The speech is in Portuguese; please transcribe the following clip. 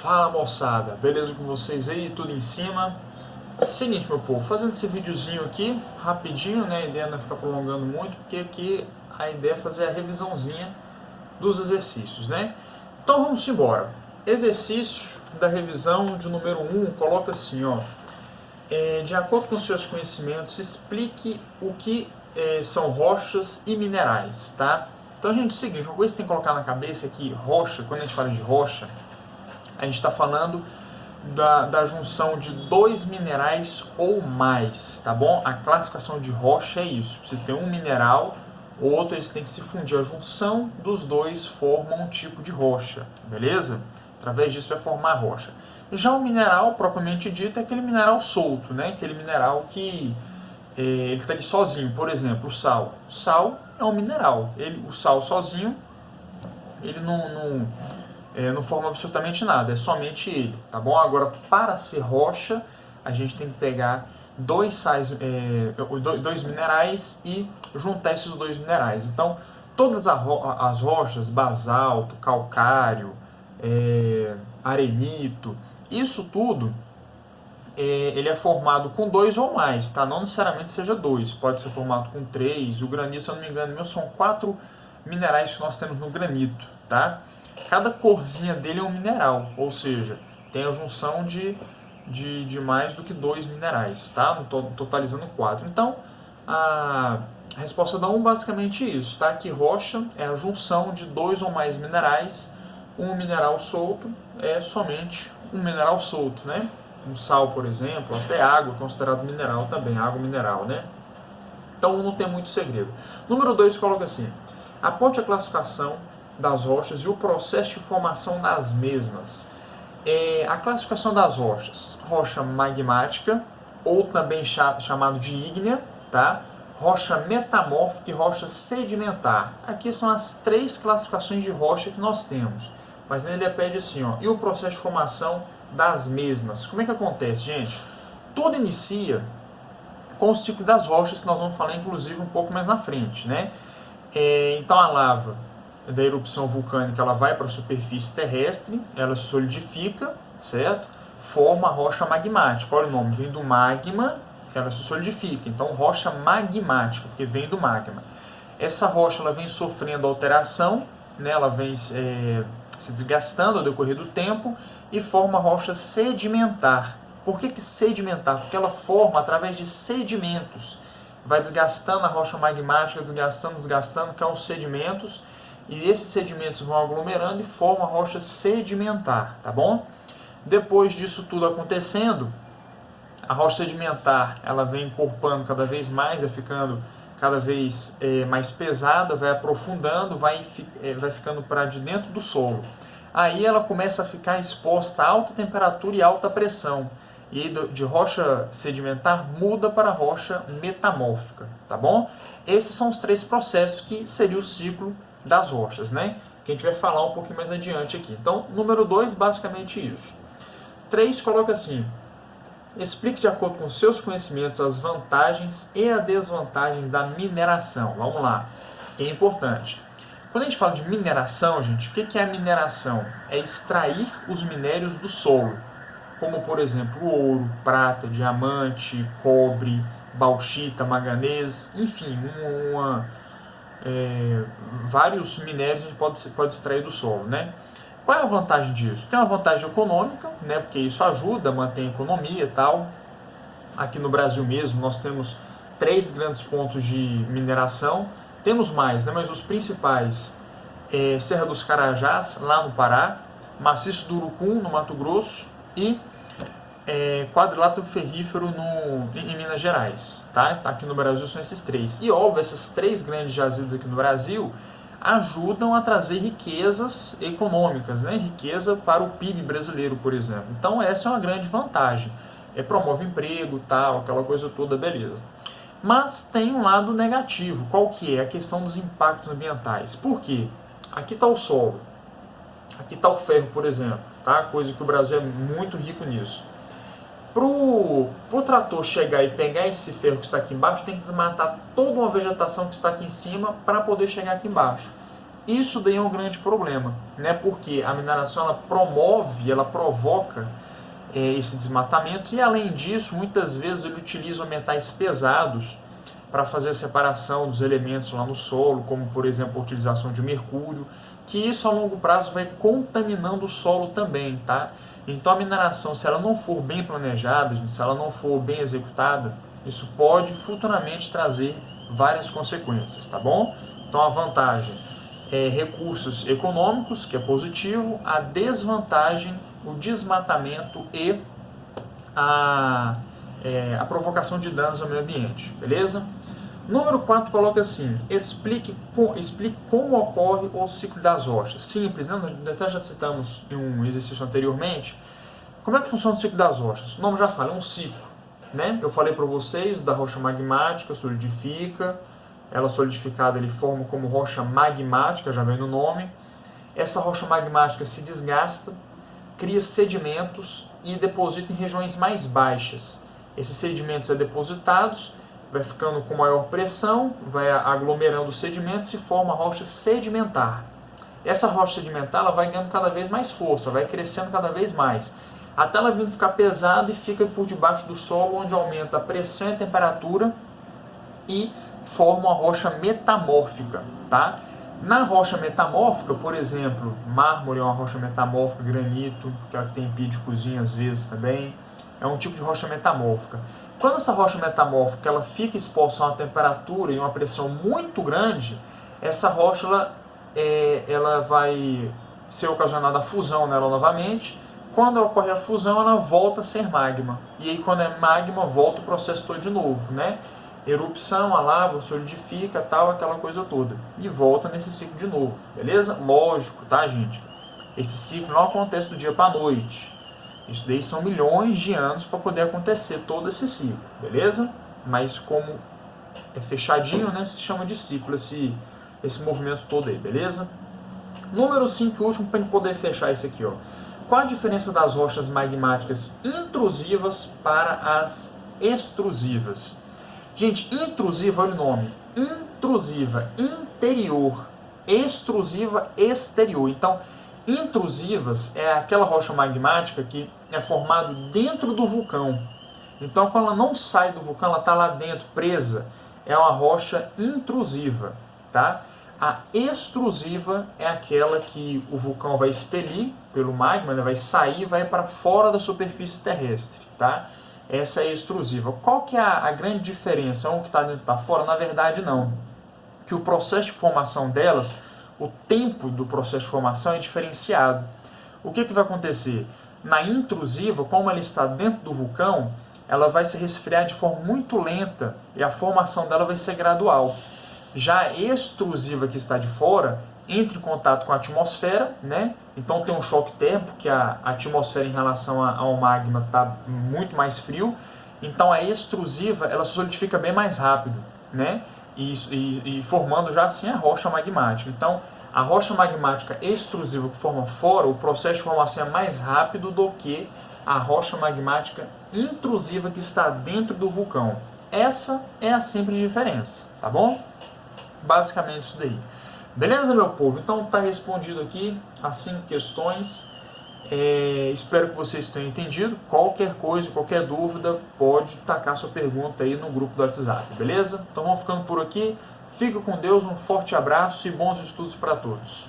Fala moçada, beleza com vocês aí? Tudo em cima? Seguinte, meu povo, fazendo esse videozinho aqui, rapidinho, né? A ideia não é ficar prolongando muito, porque aqui a ideia é fazer a revisãozinha dos exercícios, né? Então vamos embora. Exercício da revisão de número 1, coloca assim, ó. De acordo com os seus conhecimentos, explique o que são rochas e minerais, tá? Então, gente, é o seguinte, uma coisa que você tem que colocar na cabeça é que rocha, quando a gente fala de rocha, a gente está falando da junção de dois minerais ou mais, tá bom? A classificação de rocha é isso. Você tem um mineral, outro, eles têm que se fundir. A junção dos dois forma um tipo de rocha, beleza? Através disso vai formar a rocha. Já o mineral, propriamente dito, é aquele mineral solto, né? Aquele mineral que ele está ali sozinho. Por exemplo, o sal. O sal é um mineral. O sal sozinho, ele não forma absolutamente nada, é somente ele, tá bom? Agora, para ser rocha, a gente tem que pegar dois minerais e juntar esses dois minerais. Então, todas as rochas, basalto, calcário, arenito, isso tudo, ele é formado com dois ou mais, tá? Não necessariamente seja dois, pode ser formado com três. O granito, se eu não me engano, são 4 minerais que nós temos no granito, tá? Cada corzinha dele é um mineral, ou seja, tem a junção de mais do que 2 minerais, tá? Totalizando 4. Então, a resposta da 1 basicamente é isso, tá? Que rocha é a junção de 2 ou mais minerais. Um mineral solto é somente um mineral solto, né? Um sal, por exemplo, até água é considerado mineral também, água mineral, né? Então não tem muito segredo. Número 2 coloca assim: aponte a classificação das rochas e o processo de formação das mesmas. A classificação das rochas: rocha magmática, ou também chamado de ígnea, tá? Rocha metamórfica e rocha sedimentar. Aqui são as 3 classificações de rocha que nós temos. Mas ele pede assim, ó, e o processo de formação das mesmas. Como é que acontece, gente? Tudo inicia com o ciclo das rochas, que nós vamos falar inclusive um pouco mais na frente, né? Então a lava da erupção vulcânica, ela vai para a superfície terrestre, ela se solidifica, certo? Forma a rocha magmática. Olha o nome, vem do magma, ela se solidifica. Então rocha magmática, porque vem do magma. Essa rocha, ela vem sofrendo alteração, né? Ela vem se desgastando ao decorrer do tempo e forma a rocha sedimentar. Por que sedimentar? Porque ela forma através de sedimentos. Vai desgastando a rocha magmática, desgastando, que são os sedimentos, e esses sedimentos vão aglomerando e formam a rocha sedimentar, tá bom? Depois disso tudo acontecendo, a rocha sedimentar, ela vem encorpando cada vez mais, vai ficando cada vez mais pesada, vai aprofundando, vai ficando para de dentro do solo. Aí ela começa a ficar exposta a alta temperatura e alta pressão. E aí de rocha sedimentar muda para rocha metamórfica, tá bom? Esses são os 3 processos que seria o ciclo das rochas, né? Que a gente vai falar um pouquinho mais adiante aqui. Então, número 2, basicamente isso. 3 coloca assim: explique de acordo com seus conhecimentos as vantagens e as desvantagens da mineração. Vamos lá, que é importante. Quando a gente fala de mineração, gente, o que é a mineração? É extrair os minérios do solo, como por exemplo ouro, prata, diamante, cobre, bauxita, manganês, enfim, vários minérios a gente pode extrair do solo, né? Qual é a vantagem disso? Tem uma vantagem econômica, né? Porque isso ajuda a manter a economia e tal. Aqui no Brasil mesmo nós temos 3 grandes pontos de mineração. Temos mais, né? Mas os principais Serra dos Carajás, lá no Pará, Maciço do Urucum, no Mato Grosso, e quadrilátero ferrífero em Minas Gerais, tá? Aqui no Brasil são esses 3. E óbvio, essas 3 grandes jazidas aqui no Brasil ajudam a trazer riquezas econômicas, né? Riqueza para o PIB brasileiro, por exemplo. Então essa é uma grande vantagem. Promove emprego, tal, aquela coisa toda, beleza. Mas tem um lado negativo. Qual que é? A questão dos impactos ambientais. Por quê? Aqui está o solo. Aqui está o ferro, por exemplo, tá? Coisa que o Brasil é muito rico nisso. Para o trator chegar e pegar esse ferro que está aqui embaixo, tem que desmatar toda uma vegetação que está aqui em cima para poder chegar aqui embaixo. Isso daí é um grande problema, né? Porque a mineração ela promove, ela provoca esse desmatamento e, além disso, muitas vezes ele utiliza metais pesados para fazer a separação dos elementos lá no solo, como, por exemplo, a utilização de mercúrio, que isso a longo prazo vai contaminando o solo também, tá? Então a mineração, se ela não for bem planejada, se ela não for bem executada, isso pode futuramente trazer várias consequências, tá bom? Então a vantagem é recursos econômicos, que é positivo, a desvantagem, o desmatamento e a provocação de danos ao meio ambiente, beleza? Número 4 coloca assim, explique como ocorre o ciclo das rochas. Simples, né? Nós até já citamos em um exercício anteriormente. Como é que funciona o ciclo das rochas? O nome já fala, é um ciclo, né? Eu falei para vocês da rocha magmática, solidifica, ela solidificada ele forma como rocha magmática, já vem no nome. Essa rocha magmática se desgasta, cria sedimentos e deposita em regiões mais baixas. Esses sedimentos são depositados, vai ficando com maior pressão, vai aglomerando os sedimentos e forma a rocha sedimentar. Essa rocha sedimentar ela vai ganhando cada vez mais força, vai crescendo cada vez mais, até ela vindo ficar pesada e fica por debaixo do solo, onde aumenta a pressão e a temperatura e forma uma rocha metamórfica, tá? Na rocha metamórfica, por exemplo, mármore é uma rocha metamórfica, granito, aquela que tem pia de cozinha às vezes também, é um tipo de rocha metamórfica. Quando essa rocha metamórfica ela fica exposta a uma temperatura e uma pressão muito grande, essa rocha ela vai ser ocasionada a fusão nela novamente. Quando ocorre a fusão, ela volta a ser magma. E aí, quando é magma, volta o processo todo de novo, né? Erupção, a lava solidifica, tal, aquela coisa toda. E volta nesse ciclo de novo, beleza? Lógico, tá, gente? Esse ciclo não acontece do dia para a noite. Isso daí são milhões de anos para poder acontecer todo esse ciclo, beleza? Mas como é fechadinho, né, se chama de ciclo esse movimento todo aí, beleza? Número 5 e último para poder fechar esse aqui, ó. Qual a diferença das rochas magmáticas intrusivas para as extrusivas? Gente, intrusiva, olha o nome. Intrusiva, interior. Extrusiva, exterior. Então, intrusivas é aquela rocha magmática que é formada dentro do vulcão. Então, quando ela não sai do vulcão, ela está lá dentro, presa. É uma rocha intrusiva, tá? A extrusiva é aquela que o vulcão vai expelir pelo magma, né? Vai sair e vai para fora da superfície terrestre, tá? Essa é a extrusiva. Qual que é a grande diferença? Um que está dentro e está fora? Na verdade, não. Que o processo de formação delas, o tempo do processo de formação é diferenciado. O que vai acontecer? Na intrusiva, como ela está dentro do vulcão, ela vai se resfriar de forma muito lenta e a formação dela vai ser gradual. Já a extrusiva que está de fora entra em contato com a atmosfera, né? Então tem um choque térmico, porque a atmosfera em relação ao magma está muito mais frio. Então a extrusiva ela solidifica bem mais rápido, né? E formando já assim a rocha magmática. Então a rocha magmática extrusiva que forma fora, o processo de formação é mais rápido do que a rocha magmática intrusiva que está dentro do vulcão. Essa é a simples diferença, tá bom? Basicamente isso daí. Beleza, meu povo? Então tá respondido aqui as 5 questões. Espero que vocês tenham entendido. Qualquer coisa, qualquer dúvida, pode tacar sua pergunta aí no grupo do WhatsApp, beleza? Então vamos ficando por aqui. Fica com Deus, um forte abraço e bons estudos para todos.